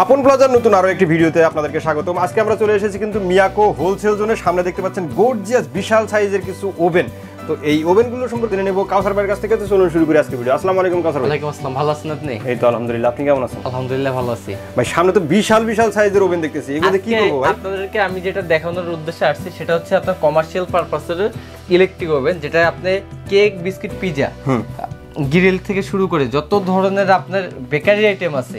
আপন প্লাজার নতুন আরো একটি ভিডিওতে আপনাদেরকে স্বাগতম। আজকে আমরা চলে এসেছি কিন্তু মিয়াকো হোলসেল জোনের সামনে। দেখতে পাচ্ছেন গর্জিয়াস বিশাল সাইজের কিছু ওভেন। তো এই ওভেনগুলো সম্পর্কে জেনে নেব কাউসার ভাইয়ের কাছ থেকে। তো চলুন শুরু করি আজকে ভিডিও। আসসালামু আলাইকুম কাউসার ভাই। ওয়ালাইকুম আসসালাম। ভালো আছেন আপনি? এই তো আলহামদুলিল্লাহ, আপনি কেমন আছেন? আলহামদুলিল্লাহ ভালো আছি ভাই। সামনে তো বিশাল বিশাল সাইজের ওভেন দেখতেছি, এগুলোতে কি করব ভাই? আপনাদেরকে আমি যেটা দেখানোর উদ্দেশ্যে আসছি সেটা হচ্ছে আপনার কমার্শিয়াল পারপাসের ইলেকট্রিক ওভেন, যেটা আপনি কেক, বিস্কিট, পিজা, গ্রিল থেকে শুরু করে যত ধরনের আপনার বেকারি আইটেম আছে,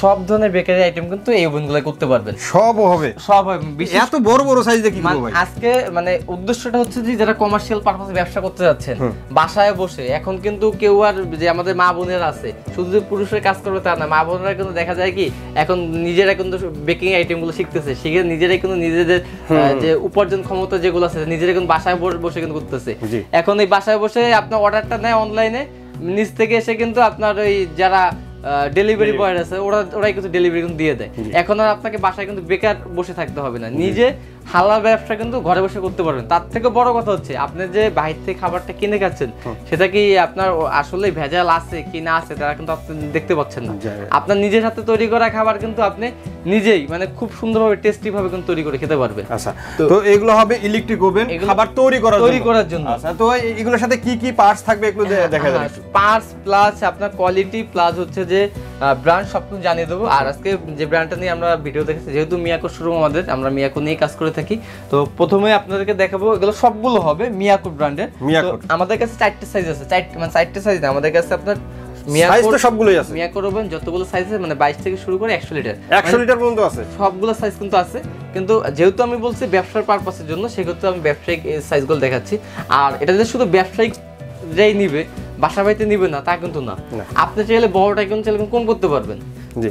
সব ধরনের বেকারি আইটেম কিন্তু এই ওভেনগুলো করতে পারবেন। সব হবে, সব হবে। এত বড় বড় সাইজে কি করব ভাই? আজকে মানে উদ্দেশ্যটা হচ্ছে যে যারা কমার্শিয়াল পারপাসে ব্যবসা করতে যাচ্ছেন বাসায় বসে, এখন কিন্তু কেউ আর যে আমাদের মা বোনেরা আছে শুধু যে পুরুষের কাজ করবে তা না, মা বোনেরা কিন্তু দেখা যায় কি এখন নিজেরা কিন্তু বেকিং আইটেম গুলো শিখতেছে, শিখে নিজেরাই কিন্তু নিজেদের যে উপার্জন ক্ষমতা যেগুলো আছে নিজেরা কিন্তু বাসায় বসে কিন্তু করতেছে। এখন এই বাসায় বসে আপনার অর্ডারটা নেয় অনলাইনে, নিচ থেকে এসে কিন্তু আপনার ওই যারা ডেলিভারি বয় আছে ওরাই কিন্তু ডেলিভারি কিন্তু দিয়ে দেয়। এখন আর আপনাকে বাসায় কিন্তু বেকার বসে থাকতে হবে না, নিজে হালাল ব্যবসা কিন্তু ঘরে বসে করতে পারবেন। তার থেকে বড় কথা হচ্ছে আপনি যে বাইরে থেকে খাবারটা কিনে খাচ্ছেন সেটা কি আপনার আসলে ভেজাল আছে কি না আছে তারা কিন্তু আপনি দেখতে পাচ্ছেন না। আপনার নিজের হাতে তৈরি করা খাবার কিন্তু আপনি নিজেই মানে খুব সুন্দরভাবে টেস্টি ভাবে কিন্তু তৈরি করে খেতে পারবেন। আচ্ছা, তো এগুলো হবে ইলেকট্রিক ওভেন খাবার তৈরি করার জন্য। আচ্ছা, তো এগুলোর সাথে কি কি পার্টস থাকবে একটু দেখা যাবে? পার্টস প্লাস আপনার কোয়ালিটি প্লাস হচ্ছে যে ব্র্যান্ড সবকিছু জানিয়ে দেবো। আর আজকে যে ব্র্যান্ডটা নিয়ে আমরা ভিডিও দেখেছি, যেহেতু মিয়াকো শোরুম আমাদের, আমরা মিয়াকো নিয়ে কাজ করে থাকি, তো প্রথমে আপনাদেরকে দেখাবো এগুলো সবগুলো হবে মিয়াকো ব্র্যান্ডের। আমাদের কাছে 4টে সাইজ আছে, 4টে সাইজ না, আমাদের কাছে আপনার মিয়াকো ওভেন যতগুলো সাইজ আছে মানে 22 থেকে শুরু করে 100 লিটার পর্যন্ত আছে, সবগুলো সাইজ কিন্তু আছে। কিন্তু যেহেতু আমি বলছি ব্যবসার পারপাসের জন্য, সেক্ষেত্রে আমি ব্যবসায়িক সাইজগুলো দেখাচ্ছি। আর এটা যে শুধু ব্যবসায়িক যেই নিবে, বাসা বাড়িতে নিবে না তা কিন্তু না। আপনি চাইলে বড়টাই কিন্তু চাইলে কম করতে পারবেন,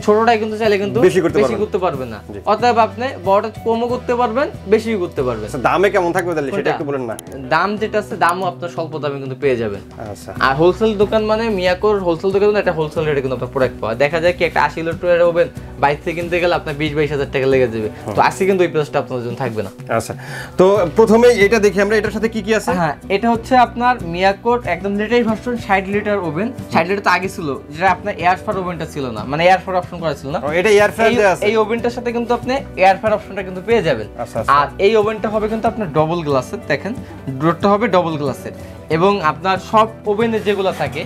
ছোটটাই কিন্তু চাইলে কিন্তু বেশি করতে পারবেন না। অতএব আপনি বড়টা কমও করতে পারবেন, বেশিও করতে পারবেন। দামে কেমন থাকবে তাহলে সেটা একটু বলেন না। দাম যেটা আছে দামও আপনার স্বল্প দামে কিন্তু পেয়ে যাবেন। আচ্ছা, আর হোলসেল দোকান মানে মিয়াকোর হোলসেল দোকান একটা হোলসেল রেটে কিন্তু আপনার প্রোডাক্ট পাওয়া। দেখা যায় কি একটা 80 লিটারের ওভেন বাইরে থেকে কিনতে গেলে আপনার 20-22 হাজার টাকা লেগে যাবে, তো আজকে কিন্তু এই প্রাইসটা আপনার জন্য থাকবে না। আচ্ছা, তো প্রথমে এটা দেখি আমরা, এটার সাথে কি কি আছে? হ্যাঁ, এটা হচ্ছে আপনার মিয়াকোর একদম latest version 60 litre oven. 60 litre তো আগে ছিল, যেটা আপনার এয়ার ফ্রায়ার ওভেনটা ছিল না, মানে এয়ার ফ্রায়ার অপশন করা ছিল না। এটা এয়ার ফ্রায়ার দেয়া আছে। এই ওভেনটার সাথে কিন্তু আপনি এয়ার ফ্রায়ার অপশনটা কিন্তু পেয়ে যাবেন। আর এই ওভেনটা হবে কিন্তু আপনার ডবল গ্লাসের, দেখেন ডোরটা হবে ডবল গ্লাসের। এবং আপনার সব ওভেনে যেগুলো থাকে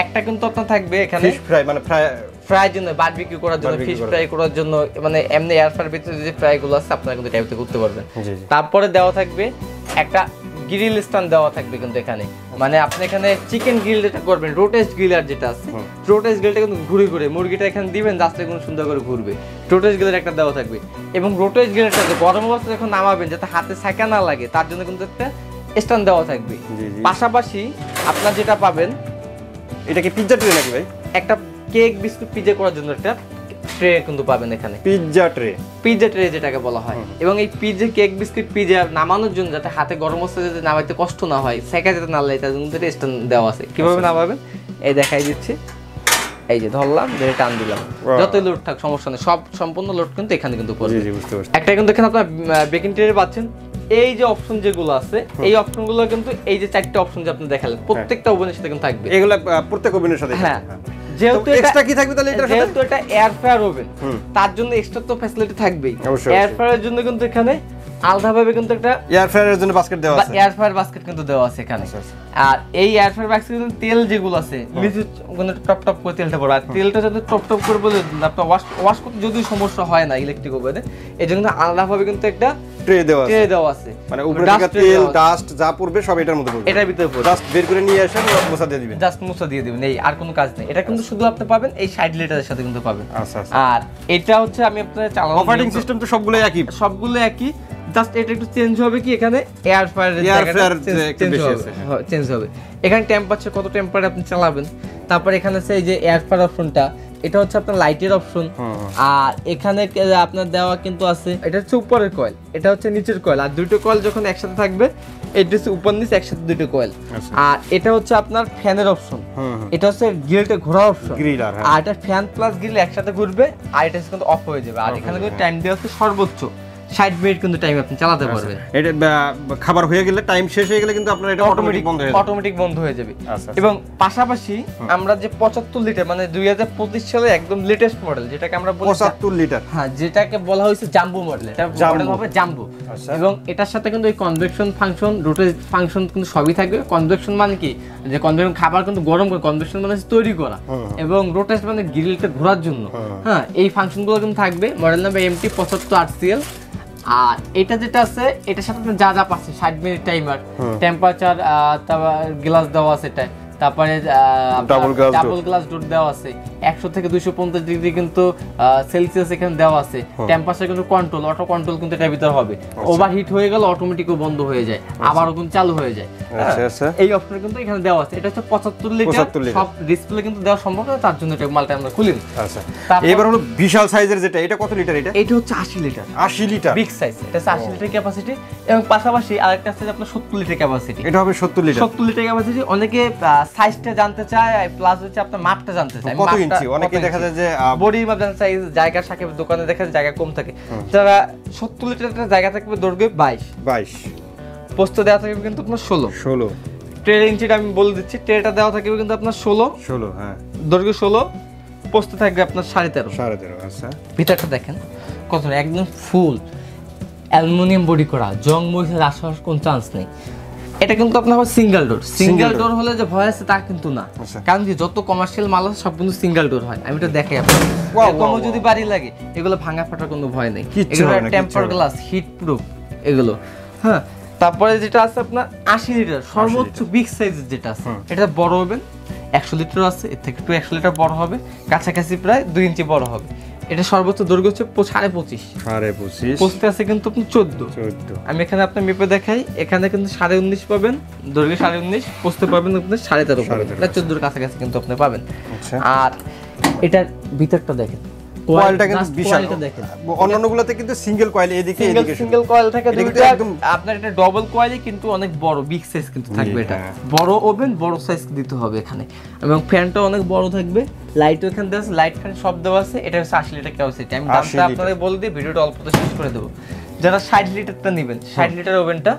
একটা কিন্তু আপনার থাকবে এখানে ফিশ ফ্রাই, মানে ফ্রাইয়ের জন্য, বারবিকিউ করার জন্য, ফিশ ফ্রাই করার জন্য, মানে এমনি এয়ার ফ্রায়ার ভিতরে যে ফ্রাইগুলো আছে আপনারা কিন্তু টাইপতে করতে পারবেন। তারপরে দেওয়া থাকবে একটা গ্রিল স্ট্যান্ড দেওয়া থাকবে কিন্তু এখানে, মানে আপনি এখানে চিকেন গ্রিল যেটা করবেন, রোটেস্ট গ্রিলার যেটা আছে, রোটেস্ট গ্রিলটা কিন্তু ঘুরে ঘুরে মুরগিটা এখানে দিবেন, জাস্ট কোনো সুন্দর করে ঘুরবে। রোটেস্ট গ্রিলের একটা দেওয়া থাকবে। এবং রোটেস্ট গ্রিলটা গরম অবস্থায় যখন নামাবেন যাতে হাতে ছাকা না লাগে তার জন্য কিন্তু একটা স্ট্যান্ড দেওয়া থাকবে। পাশাপাশি আপনার যেটা পাবেন, এটা কি পিজ্জা ট্রে নাকি ভাই? একটা কেক, বিস্কুট, পিজ্জা করার জন্য একটা ট্রে কিন্তু পাবেন এখানে, পিজ্জা ট্রে যেটাকে বলা হয়। এবং এই পিজ্জা, কেক, বিস্কুট, পিজ্জা নামানোর জন্য যাতে হাতে গরম অবস্থায় যাতে নামাইতে কষ্ট না হয়, সেকা যাতে না লাগে তার জন্য একটা স্ট্যান্ড দেওয়া আছে। কিভাবে নামাবেন এই দেখাই দিচ্ছি। এই যে ধরলাম, ধরে টান দিলাম, যতই লোড থাক সমস্যা নেই, সব সম্পূর্ণ লোড কিন্তু এখানে কিন্তু পড়বে। একটা কিন্তু এখানে আপনার বেকিং ট্রে পাচ্ছেন। এই যে অপশন যেগুলো আছে, এই অপশনগুলো কিন্তু এই যে 4টে অপশন যে আপনি দেখালেন প্রত্যেকটা ওভেনের সাথে কিন্তু থাকবে। এগুলো প্রত্যেক ওভেনের সাথে। হ্যাঁ, যেহেতু এক্সট্রা কি থাকবে তাহলে এটার সাথে? যেহেতু এটা এয়ার ফ্রায়ার ওভেন, তার জন্য এক্সট্রা তো ফ্যাসিলিটি থাকবেই। এয়ার ফ্রায়ারের জন্য কিন্তু এখানে আলাদাভাবে কিন্তু একটা এয়ার ফ্রায়ারের জন্য বাস্কেট দেওয়া আছে, এয়ার ফ্রায়ার বাস্কেট কিন্তু দেওয়া আছে এখানে। আর এই এয়ার ফ্রায়ার বাস্কেটে কিন্তু তেল যেগুলো আছে নিচে মানে টপ টপ করে তেলটা পড়ে, আর তেলটা যাতে টপ টপ করে বলে আপনার ওয়াশ করতে যদি সমস্যা হয় না ইলেকট্রিক ওভেনে, এই জন্য আলাদাভাবে কিন্তু একটা ট্রে দেওয়া আছে, মানে উপরে থেকে তেল ডাস্ট যা পড়বে সব এটার মধ্যে পড়বে, এটার ভিতরে পড়বে। জাস্ট বের করে নিয়ে এসে মুছা দিয়ে দিবেন, জাস্ট মুছা দিয়ে দিবেন, এই আর কোনো কাজ নেই। এটা কিন্তু শুধু আপনি পাবেন এই 60 লিটারের সাথে কিন্তু পাবেন। আচ্ছা, আর এটা হচ্ছে আমি আপনাদের চালানো অপারেটিং সিস্টেম তো সবগুলো একই, জাস্ট এটা একটু চেঞ্জ হবে কি এখানে এয়ার ফ্রায়ারের চেঞ্জ হবে। এখানে টেম্পারেচার কত টেম্পারেচার আপনি চালাবেন। তারপর এখানে আছে এই যে এয়ার ফ্রায়ার অপশনটা, এটা হচ্ছে আপনার লাইটের অপশন। আর এখানে আপনার দেওয়া কিন্তু আছে, এটা হচ্ছে উপরের কয়েল, এটা হচ্ছে নিচের কয়েল। আর দুটো কয়েল যখন একসাথে থাকবে, এটা হচ্ছে উপর নিচে একসাথে দুটো কয়েল। আর এটা হচ্ছে আপনার ফ্যানের অপশন, এটা হচ্ছে গ্রিলটা ঘোরার অপশন। আর এটা ফ্যান প্লাস গ্রিল একসাথে ঘুরবে, আর এটা কিন্তু অফ হয়ে যাবে। আর এখানে কিন্তু টাইম দেওয়া আছে সর্বোচ্চ 60 মিনিট কিন্তু টাইম আপনি চালাতে পারবেন। এটা খাবার হয়ে গেলে টাইম শেষ হয়ে গেলে কিন্তু আপনার এটা অটোমেটিক বন্ধ হয়ে যাবে। এবং পাশাপাশি আমরা যে 75 লিটার মানে 2025 সালে একদম লেটেস্ট মডেল যেটাকে আমরা বলি 75 লিটার, হ্যাঁ যেটাকে বলা হয়েছে জাম্বো মডেল, এটা মডেল হবে জাম্বো। এবং এটার সাথে কিন্তু এই কনভেকশন ফাংশন, রোটেট ফাংশন কিন্তু সবই থাকবে। কনভেকশন মানে কি, যে কনভেকশন খাবার কিন্তু গরম করে, কনভেকশন মানে তৈরি করা, এবং রোটেট মানে গ্রিলটা ঘোরার জন্য। হ্যাঁ, এই ফাংশনগুলো কিন্তু থাকবে। Model number MT75RCL। আর এটা যেটা আছে এটার সাথে যা যা পাচ্ছে 60 মিনিট টাইমার, টেম্পারেচার, তারপর গ্লাস দেওয়া আছে, এটা তারপরে ডাবল গ্লাস ডোর দেওয়া আছে, 100 থেকে 250 ডিগ্রি কিন্তু সেলসিয়াস এখানে দেওয়া আছে। টেম্পারেচার কিন্তু কন্ট্রোল, অটো কন্ট্রোল কিন্তু এটার ভিতর হবে। ওভারহিট হয়ে গেল অটোমেটিকও বন্ধ হয়ে যায়, আবারও কিন্তু চালু হয়ে যায়। এই অপশন কিন্তু এখানে দেওয়া আছে। এটা হচ্ছে 75 লিটার, সব ডিসপ্লে কিন্তু দেওয়া সম্ভব না, তার জন্য এটা মালটা আমরা খুলি। আচ্ছা, এবার হলো বিশাল সাইজের যেটা, এটা কত লিটার? এটা হচ্ছে 80 লিটার। 80 লিটার বিগ সাইজ, এটা 80 লিটার ক্যাপাসিটি। এবং পাশাপাশি আরেকটা আছে আপনার 70 লিটার ক্যাপাসিটি। এটা হবে 70 লিটার। 70 litre capacity. অনেকে সাইজটা জানতে চায়, প্লাস হচ্ছে আপনার মাপটা জানতে চায়, কত ইঞ্চি। অনেকে দেখা যায় যে বডি মাপ জানতে চায়, জায়গা থাকে দোকানে, দেখা যায় জায়গা কম থাকে। যারা 70 লিটারের জায়গা থাকবে, দৈর্ঘ্য 22, পোস্ত দেওয়া থাকবে কিন্তু আপনার 16। ট্রের ইঞ্চিটা আমি বলে দিচ্ছি, ট্রেটা দেওয়া থাকবে কিন্তু আপনার 16, হ্যাঁ, দৈর্ঘ্য 16, পোস্ত থাকবে আপনার 13.5। আচ্ছা, ভিতরটা দেখেন কত একদম ফুল অ্যালুমিনিয়াম বডি করা, জং মরিচের আসার কোনো চান্স নেই। এটা কিন্তু আপনার সিঙ্গেল ডোর হলে যে ভয় আছে তা কিন্তু না, কারণ কি যত কমার্শিয়াল মাল আছে সব কিন্তু সিঙ্গেল ডোর হয়। আমি তো দেখাই আপনাকে, এরকমও যদি বাড়ি লাগে এগুলো ভাঙা ফাটার কোনো ভয় নেই। এগুলো টেম্পার গ্লাস, হিট প্রুফ এগুলো। হ্যাঁ, তারপরে যেটা আছে আপনার 80 লিটার সর্বোচ্চ বিগ সাইজের যেটা আছে, এটা বড় হবে, 100 লিটার আছে, এর থেকে একটু 100 লিটার বড় হবে, কাছাকাছি প্রায় 2 ইঞ্চি বড় হবে। এটা সর্বোচ্চ দৈর্ঘ্য হচ্ছে 25.5, পোস্তে আছে কিন্তু আপনি 14। আমি এখানে আপনার মেপে দেখাই, এখানে কিন্তু 19.5 পাবেন, দৈর্ঘ্য 19.5, পোস্তে পাবেন আপনি 13.5, এটা 14 কাছাকাছি কিন্তু আপনি পাবেন। আর এটার ভিতরটা দেখেন, কয়েলটা কিন্তু বিশাল। অন্যান্যগুলোতে কিন্তু সিঙ্গেল কয়েল, এদিকে সিঙ্গেল কয়েল থাকে দুইটা, আপনার এটা ডাবল কয়েলই কিন্তু অনেক বড়, বিগ সাইজ কিন্তু থাকবে। এটা বড় ওভেন, বড় সাইজ দিতে হবে এখানে। এবং ফ্যানটা অনেক বড় থাকবে, লাইটও এখানে দেওয়া আছে, লাইট ফ্যান সব দেওয়া আছে। এটা হচ্ছে 80 লিটার ক্যাপাসিটি। আমি দামটা আপনাদের বলে দিই, ভিডিওটা অল্পতে শেষ করে দেবো। যারা 60 লিটারটা নেবেন, 60 লিটার ওভেনটা,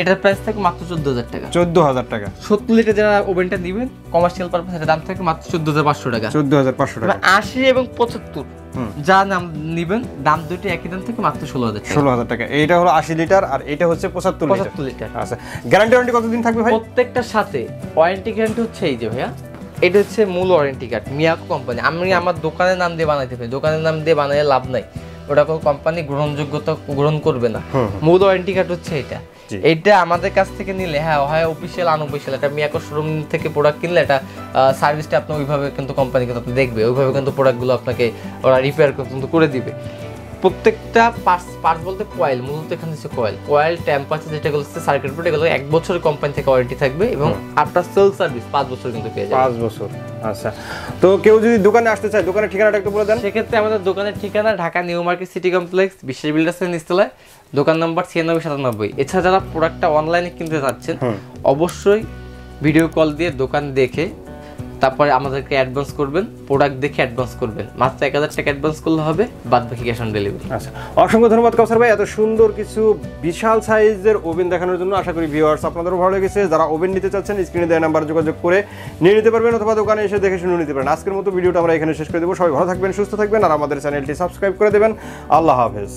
এটার প্রাইস থাকে মাত্র 14,000 টাকা। 14,000 টাকা। 70 লিটার যারা ওভেনটা দিবেন কমার্শিয়াল পারপাস, এটা দাম থাকে মাত্র 14,500 টাকা। 14,500 টাকা। 80 এবং 75 যা নাম নিবেন, দাম দুটো একই দাম থেকে মাত্র 16,000 টাকা। এইটা হলো 80 লিটার আর এটা হচ্ছে 75 লিটার। আচ্ছা, গ্যারান্টি ওয়ারেন্টি কতদিন থাকবে ভাই? প্রত্যেকটার সাথে ওয়ারেন্টি গ্যারান্টি হচ্ছে এই যে ভাইয়া, এটা হচ্ছে মূল ওয়ারেন্টি কার্ড, মিয়াকো কোম্পানি। আমি আমার দোকানের নাম দিয়ে বানাইতে পারি, দোকানের নাম দিয়ে বানাইলে লাভ নাই, ওটা কোনো কোম্পানি গ্রহণযোগ্যতা গ্রহণ করবে না। মূল ওয়ারেন্টি কার্ড হচ্ছে এটা। এইটা আমাদের কাছ থেকে নিলে, হ্যাঁ হয় অফিসিয়াল আনঅফিসিয়াল, এটা মিয়াকো শোরুম থেকে প্রোডাক্ট কিনলে এটা সার্ভিসটা আপনি ওইভাবে কিন্তু কোম্পানি কিন্তু আপনি দেখবে, ওইভাবে কিন্তু প্রোডাক্টগুলো আপনাকে ওরা রিপেয়ার কিন্তু করে দিবে। প্রত্যেকটা পার্টস বলতে কয়েল, মূলত এখানে হচ্ছে কয়েল টেম্পারেচার যেটা হচ্ছে সার্কিট বোর্ড, এগুলো 1 বছরের কোম্পানি থেকে ওয়ারেন্টি থাকবে। এবং আপনার সেল সার্ভিস 5 বছর কিন্তু পেয়ে যাবে। 5 বছর। আচ্ছা, তো কেউ যদি দোকানে আসতে চায়, দোকানের ঠিকানাটা একটু বলে দেন। সেক্ষেত্রে আমাদের দোকানের ঠিকানা Dhaka new market city complex, বিশ্বের বিল্ডার্সের নিচতলায়, দোকান নাম্বার 9697। এছাড়া যারা প্রোডাক্টটা অনলাইনে কিনতে চাচ্ছেন, অবশ্যই ভিডিও কল দিয়ে দোকান দেখে তারপরে আমাদেরকে অ্যাডভান্স করবেন, প্রোডাক্ট দেখে অ্যাডভান্স করবেন। মাত্র 1000 টাকা অ্যাডভান্স করলে হবে, বাদ বাকি ক্যাশ অন ডেলিভারি। আচ্ছা, অসংখ্য ধন্যবাদ কাউসার ভাই এত সুন্দর কিছু বিশাল সাইজের ওভেন দেখানোর জন্য। আশা করি ভিউয়ার্স আপনাদেরও ভালো লেগেছে। যারা ওভেন নিতে চাচ্ছেন, স্ক্রিনে দেওয়া নাম্বারে যোগাযোগ করে নিয়ে নিতে পারবেন, অথবা দোকানে এসে দেখে শুনে নিতে পারেন। আজকের মতো ভিডিওটা আমরা এখানে শেষ করে দেবো। সবাই ভালো থাকবেন, সুস্থ থাকবেন, আর আমাদের চ্যানেলটি সাবস্ক্রাইব করে দেবেন। আল্লাহ হাফেজ।